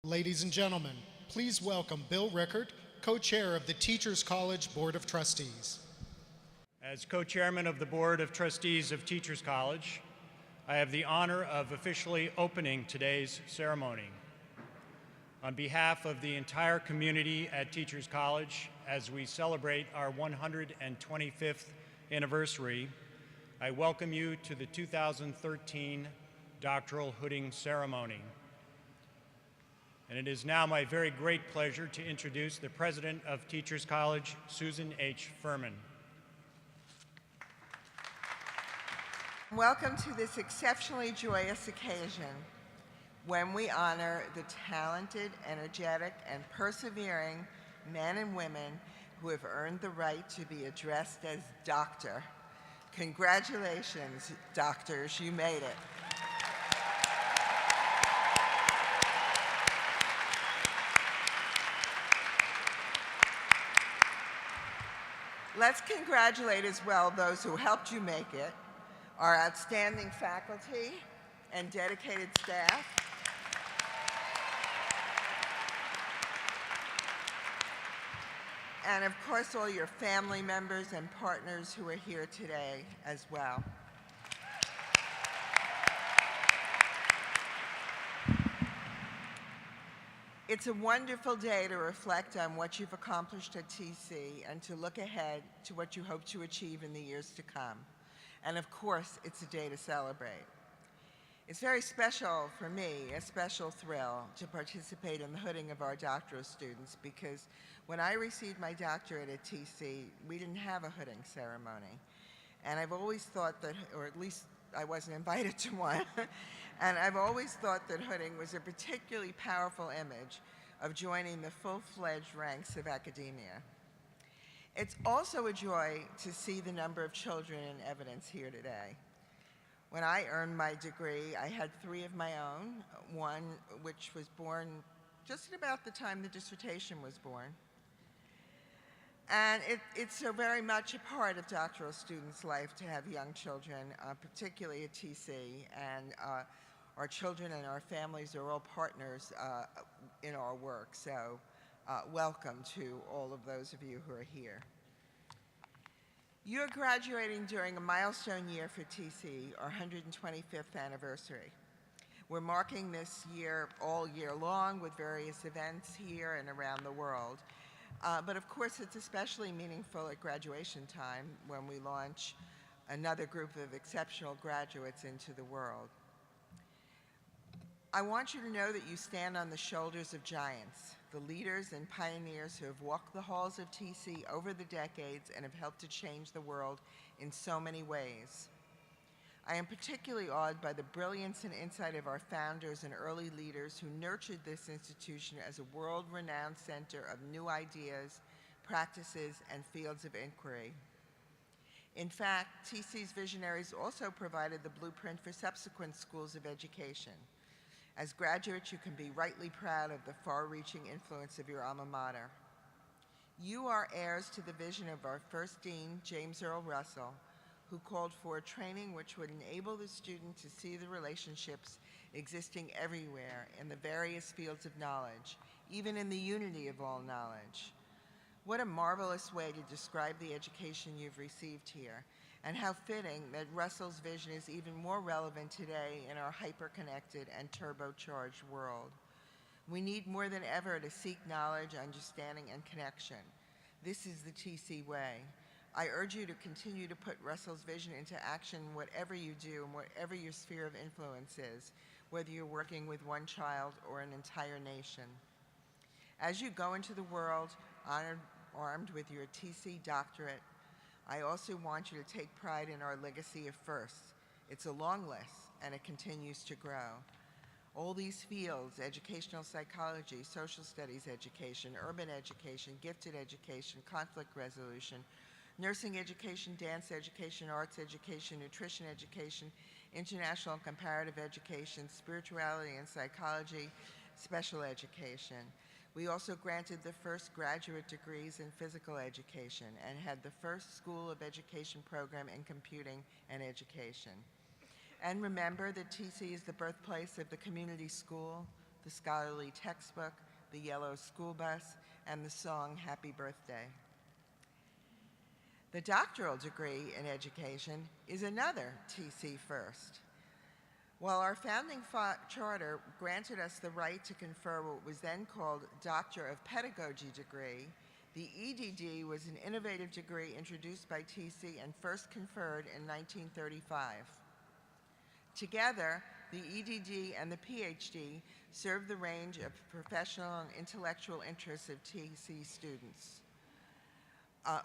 Ladies and gentlemen, please welcome Bill Rickard, co-chair of the Teachers College Board of Trustees. As co-chairman of the Board of Trustees of Teachers College, I have the honor of officially opening today's ceremony. On behalf of the entire community at Teachers College, as we celebrate our 125th anniversary, I welcome you to the 2013 Doctoral Hooding Ceremony. And it is now my very great pleasure to introduce the President of Teachers College, Susan H. Fuhrman. Welcome to this exceptionally joyous occasion when we honor the talented, energetic, and persevering men and women who have earned the right to be addressed as doctor. Congratulations, doctors, you made it. Let's congratulate as well those who helped you make it, our outstanding faculty and dedicated staff, and of course all your family members and partners who are here today as well. It's a wonderful day to reflect on what you've accomplished at TC and to look ahead to what you hope to achieve in the years to come. And of course, it's a day to celebrate. It's very special for me, a special thrill, to participate in the hooding of our doctoral students, because when I received my doctorate at TC, we didn't have a hooding ceremony. And I've always thought that, or at least I wasn't invited to one, and I've always thought that hooding was a particularly powerful image of joining the full-fledged ranks of academia. It's also a joy to see the number of children in evidence here today. When I earned my degree, I had 3 of my own, one which was born just at about the time the dissertation was born. And it's so very much a part of doctoral students' life to have young children, particularly at TC, and our children and our families are all partners in our work, so welcome to all of those of you who are here. You're graduating during a milestone year for TC, our 125th anniversary. We're marking this year all year long with various events here and around the world. But of course, it's especially meaningful at graduation time when we launch another group of exceptional graduates into the world. I want you to know that you stand on the shoulders of giants, the leaders and pioneers who have walked the halls of TC over the decades and have helped to change the world in so many ways. I am particularly awed by the brilliance and insight of our founders and early leaders who nurtured this institution as a world-renowned center of new ideas, practices, and fields of inquiry. In fact, TC's visionaries also provided the blueprint for subsequent schools of education. As graduates, you can be rightly proud of the far-reaching influence of your alma mater. You are heirs to the vision of our first dean, James Earl Russell, who called for a training which would enable the student to see the relationships existing everywhere in the various fields of knowledge, even in the unity of all knowledge. What a marvelous way to describe the education you've received here, and how fitting that Russell's vision is even more relevant today in our hyper-connected and turbocharged world. We need more than ever to seek knowledge, understanding, and connection. This is the TC way. I urge you to continue to put Russell's vision into action whatever you do and whatever your sphere of influence is, whether you're working with one child or an entire nation. As you go into the world armed with your TC doctorate, I also want you to take pride in our legacy of firsts. It's a long list, and it continues to grow. All these fields, educational psychology, social studies education, urban education, gifted education, conflict resolution, nursing education, dance education, arts education, nutrition education, international and comparative education, spirituality and psychology, special education. We also granted the first graduate degrees in physical education and had the first School of Education program in computing and education. And remember that TC is the birthplace of the community school, the scholarly textbook, the yellow school bus, and the song Happy Birthday. The doctoral degree in education is another TC first. While our founding charter granted us the right to confer what was then called Doctor of Pedagogy degree, the EDD was an innovative degree introduced by TC and first conferred in 1935. Together, the EDD and the PhD serve the range of professional and intellectual interests of TC students,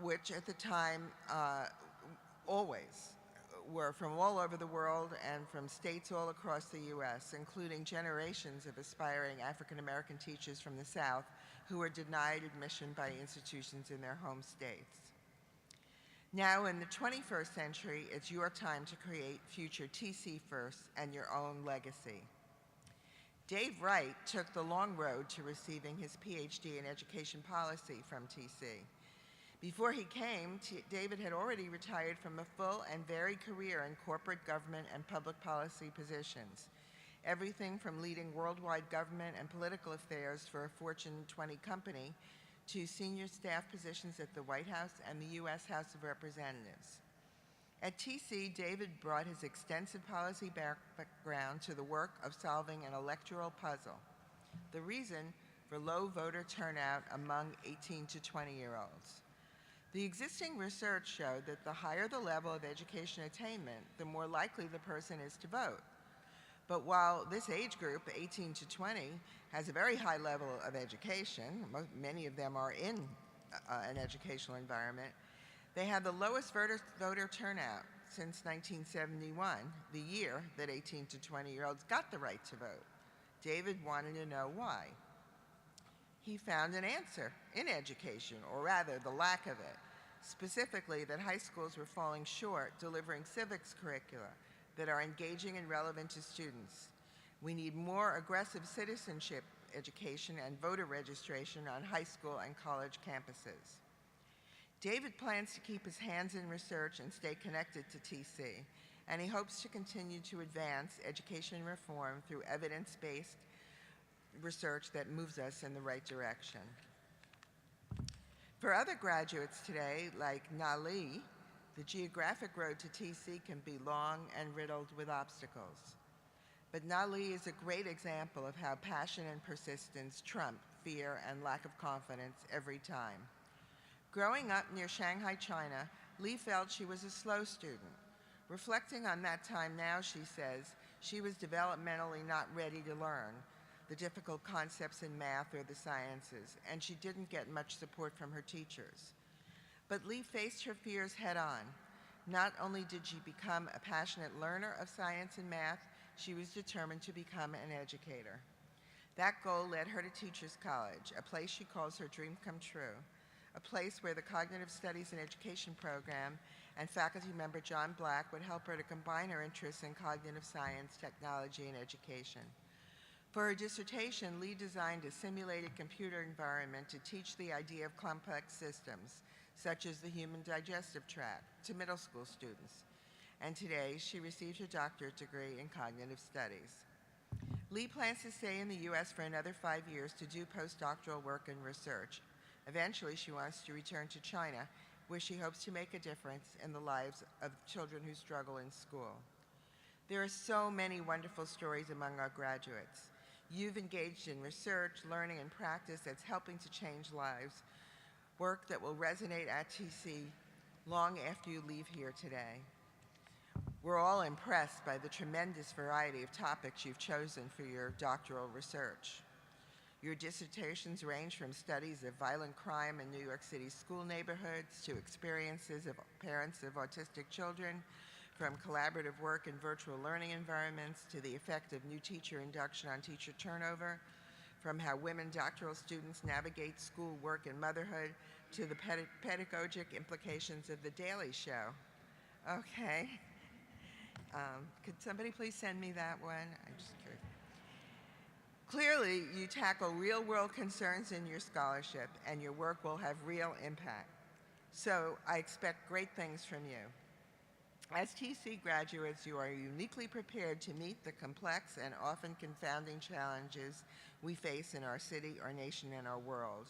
which at the time always were from all over the world and from states all across the U.S., including generations of aspiring African American teachers from the South who were denied admission by institutions in their home states. Now in the 21st century, it's your time to create future TC firsts and your own legacy. Dave Wright took the long road to receiving his PhD in education policy from TC. Before he came, David had already retired from a full and varied career in corporate government and public policy positions, everything from leading worldwide government and political affairs for a Fortune 20 company to senior staff positions at the White House and the U.S. House of Representatives. At TC, David brought his extensive policy background to the work of solving an electoral puzzle, the reason for low voter turnout among 18 to 20-year-olds. The existing research showed that the higher the level of education attainment, the more likely the person is to vote. But while this age group, 18 to 20, has a very high level of education, many of them are in an educational environment, they have the lowest voter turnout since 1971, the year that 18 to 20-year-olds got the right to vote. David wanted to know why. He found an answer in education, or rather the lack of it, specifically that high schools were falling short delivering civics curricula that are engaging and relevant to students. We need more aggressive citizenship education and voter registration on high school and college campuses. David plans to keep his hands in research and stay connected to TC, and he hopes to continue to advance education reform through evidence-based research that moves us in the right direction. For other graduates today, like Nali, the geographic road to TC can be long and riddled with obstacles. But Nali is a great example of how passion and persistence trump fear and lack of confidence every time. Growing up near Shanghai, China, Lee felt she was a slow student. Reflecting on that time now, she says, she was developmentally not ready to learn the difficult concepts in math or the sciences, and she didn't get much support from her teachers. But Lee faced her fears head on. Not only did she become a passionate learner of science and math, she was determined to become an educator. That goal led her to Teachers College, a place she calls her dream come true, a place where the Cognitive Studies and Education program and faculty member John Black would help her to combine her interests in cognitive science, technology, and education. For her dissertation, Lee designed a simulated computer environment to teach the idea of complex systems, such as the human digestive tract, to middle school students. And today, she received her doctorate degree in cognitive studies. Lee plans to stay in the U.S. for another 5 years to do postdoctoral work and research. Eventually, she wants to return to China, where she hopes to make a difference in the lives of children who struggle in school. There are so many wonderful stories among our graduates. You've engaged in research, learning, and practice that's helping to change lives, work that will resonate at TC long after you leave here today. We're all impressed by the tremendous variety of topics you've chosen for your doctoral research. Your dissertations range from studies of violent crime in New York City school neighborhoods to experiences of parents of autistic children, from collaborative work in virtual learning environments to the effect of new teacher induction on teacher turnover, from how women doctoral students navigate school, work, and motherhood, to the pedagogic implications of The Daily Show. Okay. Could somebody please send me that one? I'm just curious. Clearly, you tackle real-world concerns in your scholarship, and your work will have real impact. So I expect great things from you. As TC graduates, you are uniquely prepared to meet the complex and often confounding challenges we face in our city, our nation, and our world.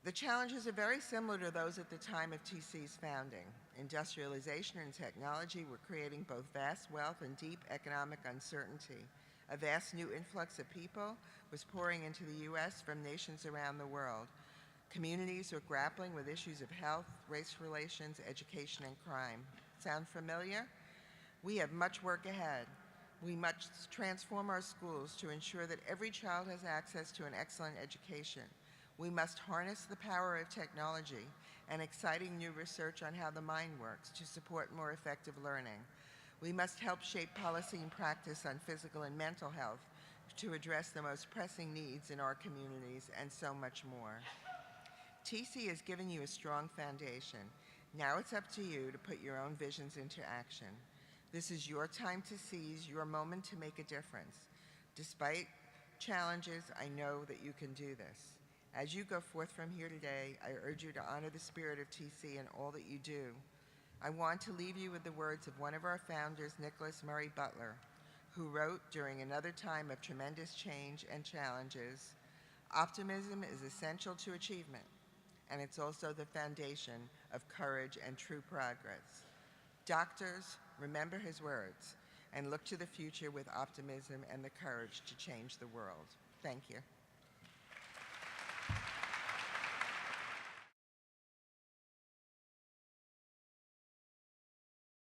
The challenges are very similar to those at the time of TC's founding. Industrialization and technology were creating both vast wealth and deep economic uncertainty. A vast new influx of people was pouring into the U.S. from nations around the world. Communities were grappling with issues of health, race relations, education, and crime. Sound familiar? We have much work ahead. We must transform our schools to ensure that every child has access to an excellent education. We must harness the power of technology and exciting new research on how the mind works to support more effective learning. We must help shape policy and practice on physical and mental health to address the most pressing needs in our communities, and so much more. TC has given you a strong foundation. Now it's up to you to put your own visions into action. This is your time to seize, your moment to make a difference. Despite challenges, I know that you can do this. As you go forth from here today, I urge you to honor the spirit of TC in all that you do. I want to leave you with the words of one of our founders, Nicholas Murray Butler, who wrote during another time of tremendous change and challenges, "Optimism is essential to achievement, and it's also the foundation of courage and true progress." Doctors, remember his words and look to the future with optimism and the courage to change the world. Thank you.